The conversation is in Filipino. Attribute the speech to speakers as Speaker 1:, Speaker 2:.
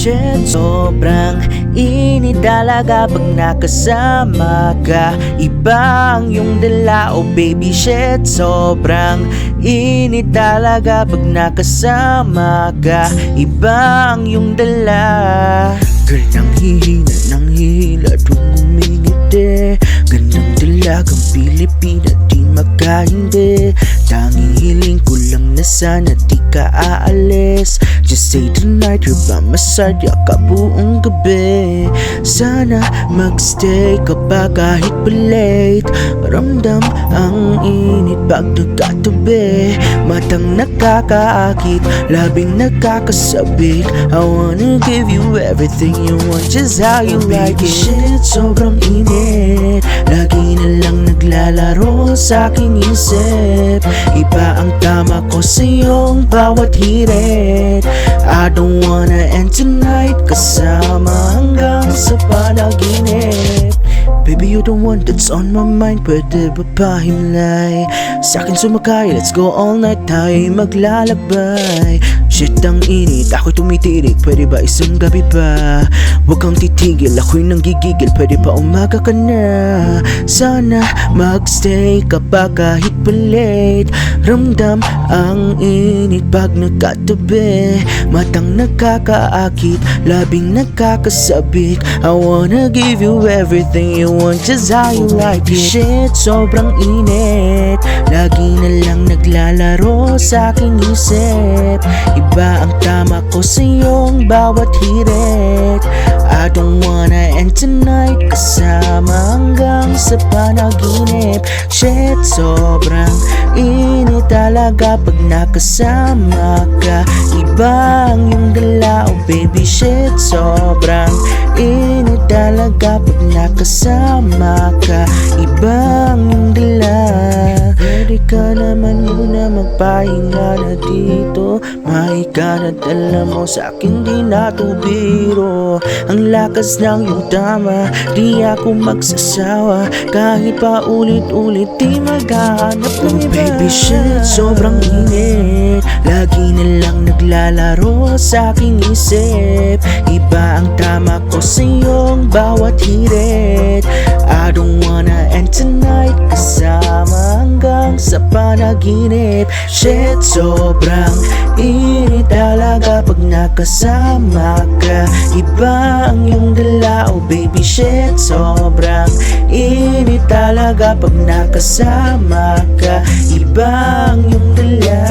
Speaker 1: shit, sobrang init talaga pag nakasama ka. Ibang yung dala, oh baby shit, sobrang init talaga pag nakasama ka. Ibang yung dala. Girl, nang hihila kung umingiti. Gandang dalagang Pilipina, di makahindi. Tanging hiling ko lang na sana di ka aalis. Just say tonight you're by my side, yaka buong gabi. Sana magstay ka pa kahit pa late. Ramdam ang init pag nagkatabi. Matang nakakaakit, labing nakakasabik. I wanna give you everything you want, just how you like it. Shit, sobrang init. Lagi na lang naglalaro sa aking isip. Iba ang tama ko sa iyong bawat hirit. I don't wanna end tonight kasama hanggang sa panaginip. Baby, you're the one that's on my mind. Pwede ba pahimlay? Sa'kin sumakay, let's go all night. Tayo'y maglalakbay. Shit, ang init, ako'y tumitirik. Pwede ba isang gabi pa? Huwag kang titigil, ako'y nanggigigil. Pwede pa umaga ka na. Sana magstay ka pa kahit pa late. Ramdam ang init pag nagkatabi. Matang nakakaakit, labing nakakasabik. I wanna give you everything you want, just how you like it. Shit, sobrang init. Lagi na lang naglalaro sa aking isip. Iba ang tama ko sa iyong bawat hirit. I don't wanna end tonight kasama hanggang sa panaginip. Shit, sobrang init talaga pag nakasama ka. Ibang yung dala, oh baby shit, sobrang init talaga pag nakasama ka. Ibang yung dala. Pwede ka naman muna magpahinga na dito. Mahikanat, alam mo sa akin di na to biro. Ang lakas ng iyong tama, di ako magsasawa. Kahit pa ulit-ulit di maghahanap ng iba. Baby shit, sobrang init. Lagi na lang naglalaro sa aking isip. Iba ang tama ko sa iyong bawat hirit. I don't wanna end tonight kasama hanggang sa panaginip. Shit, sobrang init talaga pag nakasama ka. Iba ang iyong dala, oh baby shit, sobrang init talaga pag nakasama ka. Iba ang iyong dala.